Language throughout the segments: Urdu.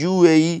UAE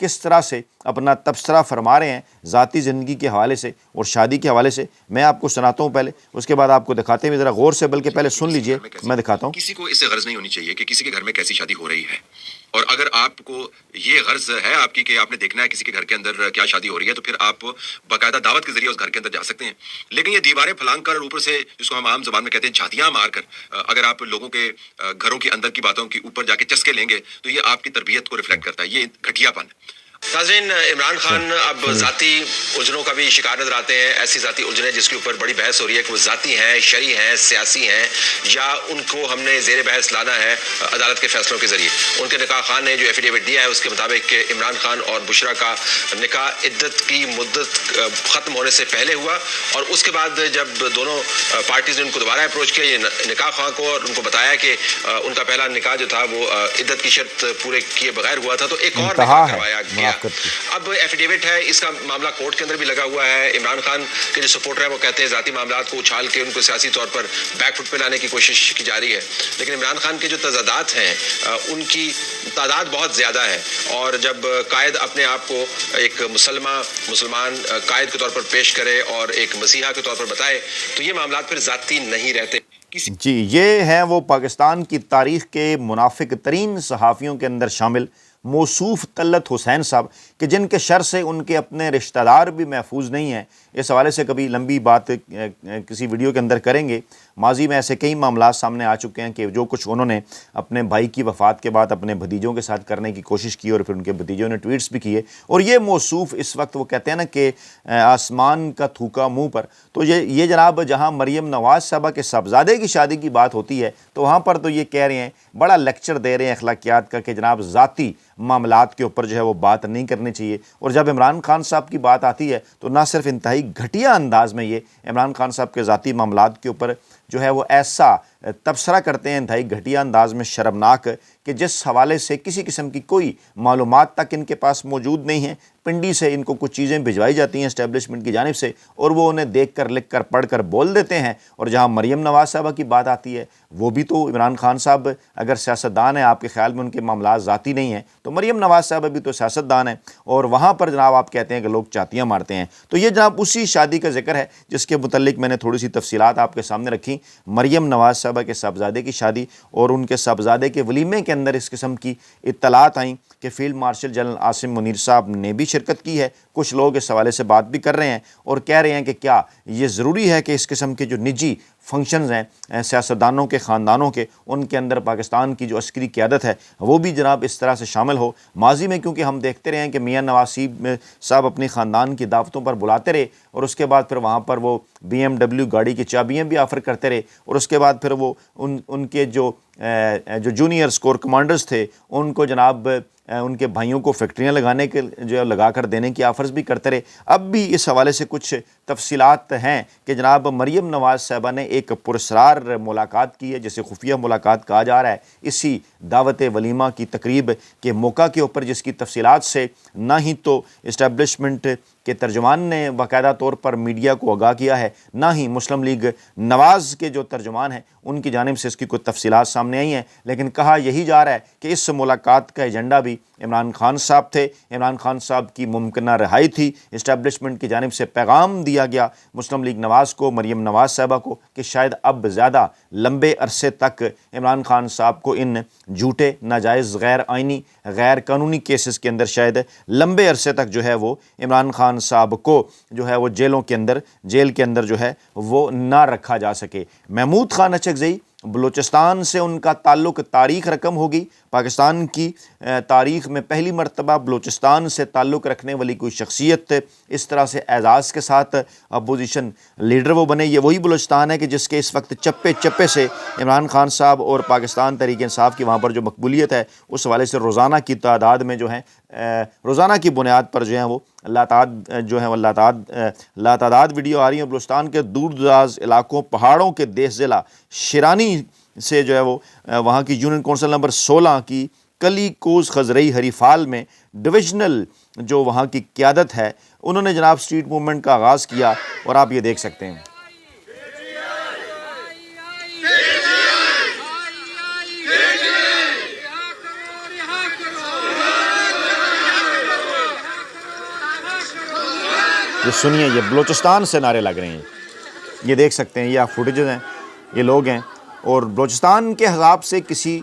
کس طرح سے اپنا تبصرہ فرما رہے ہیں ذاتی زندگی کے حوالے سے اور شادی کے حوالے سے. میں آپ کو سناتا ہوں پہلے, اس کے بعد آپ کو دکھاتے ہیں ذرا غور سے, بلکہ پہلے سن لیجئے, میں دکھاتا ہوں. کسی کو اس سے غرض نہیں ہونی چاہیے کہ کسی کے گھر میں کیسی شادی ہو رہی ہے, اور اگر آپ کو یہ غرض ہے آپ کی کہ آپ نے دیکھنا ہے کسی کے گھر کے اندر کیا شادی ہو رہی ہے, تو پھر آپ باقاعدہ دعوت کے ذریعے اس گھر کے اندر جا سکتے ہیں. لیکن یہ دیواریں پھلانگ کر اوپر سے, جس کو ہم عام زبان میں کہتے ہیں جھاتیاں مار کر, اگر آپ لوگوں کے گھروں کے اندر کی باتوں کے اوپر جا کے چسکے لیں گے تو یہ آپ کی تربیت کو ریفلیکٹ کرتا ہے, یہ گھٹیا پن. ناظرین, عمران خان اب ذاتی الجھنوں کا بھی شکار نظر آتے ہیں. ایسی ذاتی الجھنیں جس کے اوپر بڑی بحث ہو رہی ہے کہ وہ ذاتی ہیں, شرعی ہیں, سیاسی ہیں, یا ان کو ہم نے زیر بحث لانا ہے عدالت کے فیصلوں کے ذریعے. ان کے نکاح خان نے جو ایفیڈیوٹ دیا ہے اس کے مطابق کہ عمران خان اور بشرا کا نکاح عدت کی مدت ختم ہونے سے پہلے ہوا, اور اس کے بعد جب دونوں پارٹیز نے ان کو دوبارہ اپروچ کیا یہ نکاح خان کو, اور ان کو بتایا کہ ان کا پہلا نکاح جو تھا وہ عدت کی شرط پورے کیے بغیر ہوا تھا, تو ایک اور نکاح کروایا گیا. اب ایفیڈیوٹ ہے, اس کا معاملہ کورٹ کے اندر بھی لگا ہوا ہے. عمران خان کے جو سپورٹر ہیں وہ کہتے ہیں ذاتی معاملات کو اچھال کے ان کو سیاسی طور پر بیک فٹ پہ لانے کی کوشش کی جا رہی ہے. لیکن عمران خان کے جو تضادات ہیں ان کی تعداد بہت زیادہ ہے, اور جب قائد اپنے آپ کو ایک مسلمان قائد کے طور پر پیش کرے اور ایک مسیحا کے طور پر بتائے تو یہ معاملات پھر ذاتی نہیں رہتے. جی, یہ ہیں وہ پاکستان کی تاریخ کے منافق ترین صحافیوں کے اندر شامل موصوف طلعت حسین صاحب, کہ جن کے شر سے ان کے اپنے رشتہ دار بھی محفوظ نہیں ہیں. اس حوالے سے کبھی لمبی بات کسی ویڈیو کے اندر کریں گے. ماضی میں ایسے کئی معاملات سامنے آ چکے ہیں کہ جو کچھ انہوں نے اپنے بھائی کی وفات کے بعد اپنے بھتیجوں کے ساتھ کرنے کی کوشش کی, اور پھر ان کے بھتیجوں نے ٹویٹس بھی کیے. اور یہ موصوف اس وقت وہ کہتے ہیں نا کہ آسمان کا تھوکا منہ پر, تو یہ جناب جہاں مریم نواز صاحبہ کے صاحبزادے کی شادی کی بات ہوتی ہے تو وہاں پر تو یہ کہہ رہے ہیں, بڑا لیکچر دے رہے ہیں اخلاقیات کا, کہ جناب ذاتی معاملات کے اوپر جو ہے وہ بات نہیں کرنی چاہیے. اور جب عمران خان صاحب کی بات آتی ہے تو نہ صرف انتہائی گھٹیا انداز میں یہ عمران خان صاحب کے ذاتی معاملات کے اوپر جو ہے وہ ایسا تبصرہ کرتے ہیں انتہائی گھٹیا انداز میں, شرمناک, کہ جس حوالے سے کسی قسم کی کوئی معلومات تک ان کے پاس موجود نہیں ہیں. پنڈی سے ان کو کچھ چیزیں بھجوائی جاتی ہیں اسٹیبلشمنٹ کی جانب سے, اور وہ انہیں دیکھ کر, لکھ کر, پڑھ کر بول دیتے ہیں. اور جہاں مریم نواز صاحبہ کی بات آتی ہے, وہ بھی تو عمران خان صاحب اگر سیاستدان ہیں, آپ کے خیال میں ان کے معاملات ذاتی نہیں ہیں, تو مریم نواز صاحبہ بھی تو سیاستدان ہیں, اور وہاں پر جناب آپ کہتے ہیں کہ لوگ چاٹیاں مارتے ہیں. تو یہ جناب اسی شادی کا ذکر ہے جس کے متعلق میں نے تھوڑی سی تفصیلات آپ کے سامنے رکھی. مریم نواز صاحبہ کے صاحبزادے کی شادی اور ان کے صاحبزادے کے ولیمے کے اندر اس قسم کی اطلاعات آئیں کہ field marshal general Asim Munir صاحب نے بھی شرکت کی ہے. کچھ لوگ اس حوالے سے بات بھی کر رہے ہیں اور کہہ رہے ہیں کہ کیا یہ ضروری ہے کہ اس قسم کے جو نجی فنکشنز ہیں سیاستدانوں کے, خاندانوں کے, ان کے اندر پاکستان کی جو عسکری قیادت ہے وہ بھی جناب اس طرح سے شامل ہو. ماضی میں کیونکہ ہم دیکھتے رہے ہیں کہ میاں نواز صاحب اپنی خاندان کی دعوتوں پر بلاتے رہے, اور اس کے بعد پھر وہاں پر وہ BMW گاڑی کی چابیاں بھی آفر کرتے رہے, اور اس کے بعد پھر وہ ان کے جو جونیئر اسکور کمانڈرز تھے ان کو جناب ان کے بھائیوں کو فیکٹریاں لگانے کے جو لگا کر دینے کی آفرز بھی کرتے رہے. اب بھی اس حوالے سے کچھ تفصیلات ہیں کہ جناب مریم نواز صاحبہ نے ایک پراسرار ملاقات کی ہے, جسے خفیہ ملاقات کہا جا رہا ہے, اسی دعوت ولیمہ کی تقریب کے موقع کے اوپر, جس کی تفصیلات سے نہ ہی تو اسٹیبلشمنٹ کے ترجمان نے باقاعدہ طور پر میڈیا کو آگاہ کیا ہے, نہ ہی مسلم لیگ نواز کے جو ترجمان ہیں ان کی جانب سے اس کی کوئی تفصیلات سامنے آئی ہیں. لیکن کہا یہی جا رہا ہے کہ اس ملاقات کا ایجنڈا بھی عمران خان صاحب تھے. عمران خان صاحب کی ممکنہ رہائی تھی. اسٹیبلشمنٹ کی جانب سے پیغام دیا گیا مسلم لیگ نواز کو, مریم نواز صاحبہ کو, کہ شاید اب زیادہ لمبے عرصے تک عمران خان صاحب کو ان جھوٹے, ناجائز, غیر آئینی, غیر قانونی کیسز کے اندر شاید لمبے عرصے تک جو ہے وہ عمران خان صاحب کو جو ہے وہ جیل کے اندر جو ہے وہ نہ رکھا جا سکے. محمود خان اچکزئی, بلوچستان سے ان کا تعلق تاریخ رقم ہوگی. پاکستان کی تاریخ میں پہلی مرتبہ بلوچستان سے تعلق رکھنے والی کوئی شخصیت اس طرح سے اعزاز کے ساتھ اپوزیشن لیڈر وہ بنے. یہ وہی بلوچستان ہے کہ جس کے اس وقت چپے چپے سے عمران خان صاحب اور پاکستان تحریک انصاف کی وہاں پر جو مقبولیت ہے اس حوالے سے روزانہ کی تعداد میں جو ہیں روزانہ کی بنیاد پر جو ہیں وہ لاتعداد ویڈیو آ رہی ہیں. بلوچستان کے دور دراز علاقوں, پہاڑوں کے دیس ضلع شیرانی سے جو ہے وہ وہاں کی یونین کونسل نمبر 16 کی کلی کوز خزرئی ہریفال میں ڈویژنل جو وہاں کی قیادت ہے انہوں نے جناب اسٹریٹ موومنٹ کا آغاز کیا, اور آپ یہ دیکھ سکتے ہیں. یہ سنیے، یہ بلوچستان سے نعرے لگ رہے ہیں، یہ دیکھ سکتے ہیں، یہ آپ فوٹیجز ہیں، یہ لوگ ہیں، اور بلوچستان کے حساب سے کسی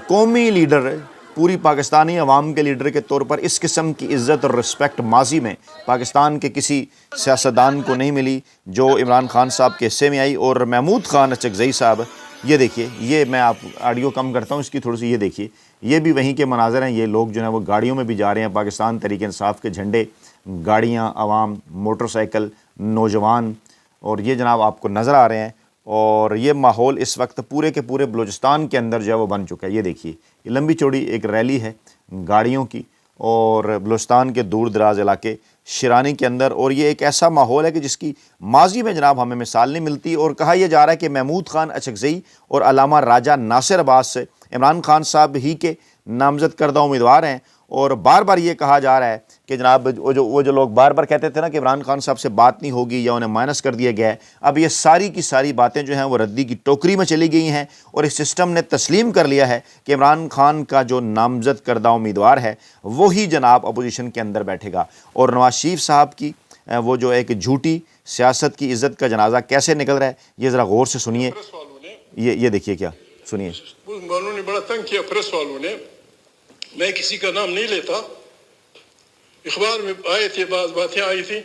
قومی لیڈر، پوری پاکستانی عوام کے لیڈر کے طور پر اس قسم کی عزت اور رسپیکٹ ماضی میں پاکستان کے کسی سیاستدان کو نہیں ملی جو عمران خان صاحب کے حصے میں آئی۔ اور محمود خان اچکزئی صاحب، یہ دیکھیے، یہ میں آپ آڈیو کم کرتا ہوں اس کی تھوڑی سی، یہ دیکھیے، یہ بھی وہیں کے مناظر ہیں۔ یہ لوگ جو ہیں وہ گاڑیوں میں بھی جا رہے ہیں، پاکستان تحریک انصاف کے جھنڈے، گاڑیاں، عوام، موٹر سائیکل، نوجوان، اور یہ جناب آپ کو نظر آ رہے ہیں۔ اور یہ ماحول اس وقت پورے کے پورے بلوچستان کے اندر جو ہے وہ بن چکا ہے۔ یہ دیکھیے، یہ لمبی چوڑی ایک ریلی ہے گاڑیوں کی، اور بلوچستان کے دور دراز علاقے شیرانی کے اندر، اور یہ ایک ایسا ماحول ہے کہ جس کی ماضی میں جناب ہمیں مثال نہیں ملتی۔ اور کہا یہ جا رہا ہے کہ محمود خان اچکزئی اور علامہ راجہ ناصر عباس سے عمران خان صاحب ہی کے نامزد کردہ امیدوار ہیں۔ اور بار بار یہ کہا جا رہا ہے کہ جناب وہ جو لوگ بار بار کہتے تھے نا کہ عمران خان صاحب سے بات نہیں ہوگی یا انہیں مائنس کر دیا گیا ہے، اب یہ ساری کی ساری باتیں جو ہیں وہ ردی کی ٹوکری میں چلی گئی ہیں، اور اس سسٹم نے تسلیم کر لیا ہے کہ عمران خان کا جو نامزد کردہ امیدوار ہے وہی جناب اپوزیشن کے اندر بیٹھے گا۔ اور نواز شریف صاحب کی وہ جو ایک جھوٹی سیاست کی عزت کا جنازہ کیسے نکل رہا ہے، یہ ذرا غور سے سنیے، یہ دیکھیے، کیا سنیے۔ مسلمانوں نے بڑا تنگ کیا، پریس والوں نے، میں کسی کا نام نہیں لیتا، اخبار میں آئے تھے، بعض باتیں آئی تھی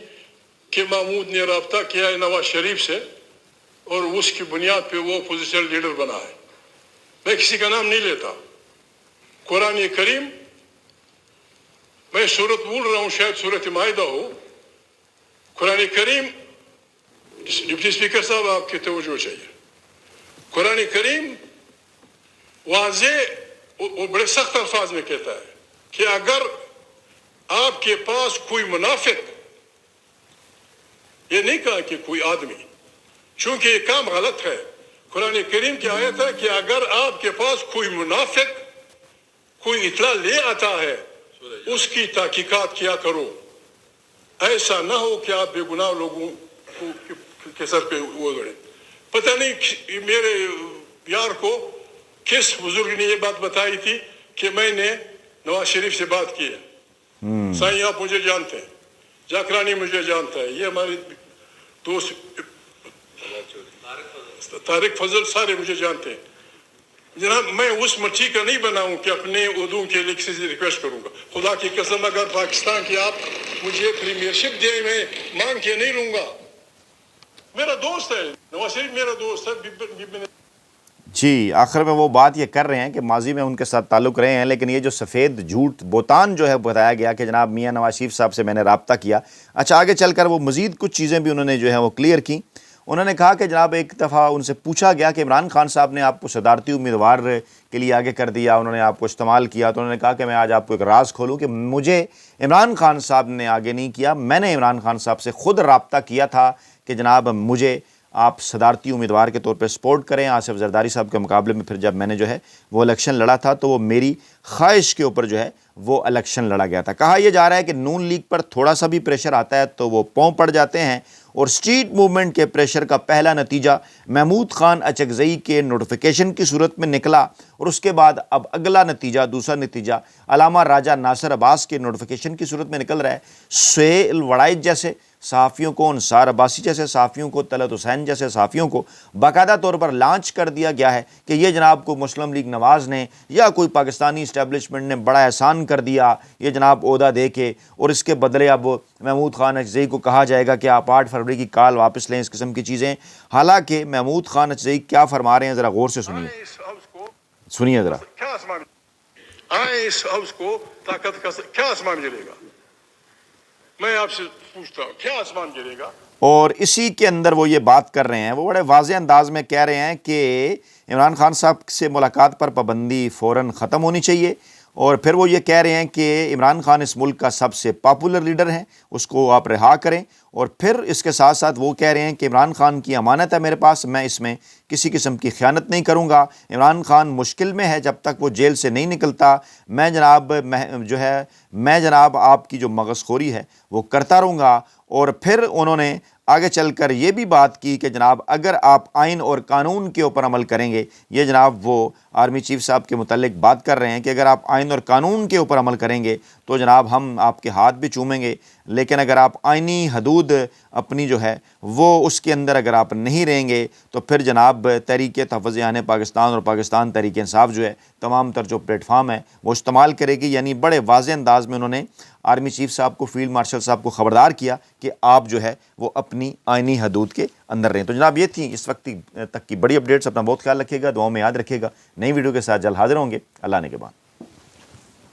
کہ محمود نے رابطہ کیا ہے نواز شریف سے اور اس کی بنیاد پہ وہ اپوزیشن لیڈر بنا ہے۔ میں کسی کا نام نہیں لیتا۔ قرآن کریم، میں صورت بول رہا ہوں، شاید صورت مائدہ ہو۔ قرآن کریم، ڈپٹی اسپیکر صاحب آپ کی توجہ چاہیے، قرآن کریم واضح وہ بڑے سخت الفاظ میں کہتا ہے کہ اگر آپ کے پاس کوئی منافق، یہ نہیں کہا کہ کوئی آدمی، چونکہ یہ کام غلط ہے، قرآن کریم کی آیت ہے کہ اگر آپ کے پاس کوئی منافق کوئی اطلاع لے آتا ہے اس کی تحقیقات کیا کرو، ایسا نہ ہو کہ آپ بے گناہ لوگوں کے سر پہ وہ گڑے۔ پتہ نہیں میرے یار کو کس بزرگ نے یہ بات بتائی تھی کہ میں نے نواز شریف سے بات کی ہے۔ سائیں آپ مجھے جانتے ہیں، جاکرانی مجھے جانتا ہے، یہ ہمارے دوست طارق فضل سارے مجھے جانتے ہیں۔ جناب میں اس مرچی کا نہیں بناؤں کہ اپنے عہدوں کے لیے کسی سے ریکویسٹ کروں گا۔ خدا کی قسم اگر پاکستان کی آپ مجھے پریمیئرشپ دیں میں مانگ کے نہیں لوں گا۔ میرا دوست ہے نواز شریف، میرا دوست ہے۔ جی، آخر میں وہ بات یہ کر رہے ہیں کہ ماضی میں ان کے ساتھ تعلق رہے ہیں، لیکن یہ جو سفید جھوٹ بہتان جو ہے بتایا گیا کہ جناب میاں نواز شریف صاحب سے میں نے رابطہ کیا۔ اچھا، آگے چل کر وہ مزید کچھ چیزیں بھی انہوں نے جو ہے وہ کلیئر کی۔ انہوں نے کہا کہ جناب ایک دفعہ ان سے پوچھا گیا کہ عمران خان صاحب نے آپ کو صدارتی امیدوار کے لیے آگے کر دیا، انہوں نے آپ کو استعمال کیا، تو انہوں نے کہا کہ میں آج آپ کو ایک راز کھولوں کہ مجھے عمران خان صاحب نے آگے نہیں کیا، میں نے عمران خان صاحب سے خود رابطہ کیا تھا کہ جناب مجھے آپ صدارتی امیدوار کے طور پہ سپورٹ کریں۔ آصف زرداری صاحب کے مقابلے میں پھر جب میں نے جو ہے وہ الیکشن لڑا تھا تو وہ میری خواہش کے اوپر جو ہے وہ الیکشن لڑا گیا تھا۔ کہا یہ جا رہا ہے کہ نون لیگ پر تھوڑا سا بھی پریشر آتا ہے تو وہ پاؤں پڑ جاتے ہیں، اور سٹریٹ موومنٹ کے پریشر کا پہلا نتیجہ محمود خان اچکزئی کے نوٹیفیکیشن کی صورت میں نکلا، اور اس کے بعد اب اگلا نتیجہ، دوسرا نتیجہ علامہ راجہ ناصر عباس کے نوٹیفیکیشن کی صورت میں نکل رہا ہے۔ سہیل وڑائچ جیسے صحافیوں کو، انصار عباسی جیسے صحافیوں کو، طلعت حسین جیسے صحافیوں کو باقاعدہ طور پر لانچ کر دیا گیا ہے کہ یہ جناب کو مسلم لیگ نواز نے یا کوئی پاکستانی اسٹیبلشمنٹ نے بڑا احسان کر دیا یہ جناب عہدہ دے کے، اور اس کے بدلے اب محمود خان اچکزئی کو کہا جائے گا کہ آپ 8 فروری کی کال واپس لیں، اس قسم کی چیزیں۔ حالانکہ محمود خان اچکزئی کیا فرما رہے ہیں ذرا غور سے سنیے ذرا۔ اس ہاؤس کو طاقت کا کیا آسمان گرے گا؟ میں آپ سے پوچھتا ہوں کیا آسمان گرے گا؟ اور اسی کے اندر وہ یہ بات کر رہے ہیں، وہ بڑے واضح انداز میں کہہ رہے ہیں کہ عمران خان صاحب سے ملاقات پر پابندی فوراً ختم ہونی چاہیے، اور پھر وہ یہ کہہ رہے ہیں کہ عمران خان اس ملک کا سب سے پاپولر لیڈر ہیں، اس کو آپ رہا کریں، اور پھر اس کے ساتھ ساتھ وہ کہہ رہے ہیں کہ عمران خان کی امانت ہے میرے پاس، میں اس میں کسی قسم کی خیانت نہیں کروں گا۔ عمران خان مشکل میں ہے، جب تک وہ جیل سے نہیں نکلتا میں جناب آپ کی جو مغز خوری ہے وہ کرتا رہوں گا۔ اور پھر انہوں نے آگے چل کر یہ بھی بات کی کہ جناب اگر آپ آئین اور قانون کے اوپر عمل کریں گے، یہ جناب وہ آرمی چیف صاحب کے متعلق بات کر رہے ہیں کہ اگر آپ آئین اور قانون کے اوپر عمل کریں گے تو جناب ہم آپ کے ہاتھ بھی چومیں گے، لیکن اگر آپ آئینی حدود اپنی جو ہے وہ اس کے اندر اگر آپ نہیں رہیں گے تو پھر جناب تحریک تحفظ جہان پاکستان اور پاکستان تحریک انصاف جو ہے تمام تر جو پلیٹ فارم ہے وہ استعمال کرے گی۔ یعنی بڑے واضح انداز میں انہوں نے آرمی چیف صاحب کو، فیلڈ مارشل صاحب کو خبردار کیا کہ آپ جو ہے وہ اپنی آئینی حدود کے اندر رہیں۔ تو جناب یہ تھی اس وقت تک کی بڑی اپڈیٹس۔ اپنا بہت خیال رکھیے گا، دعاؤں میں یاد رکھیے گا۔ نئی ویڈیو کے ساتھ جلد حاضر ہوں گے۔ اللہ نے کے بعد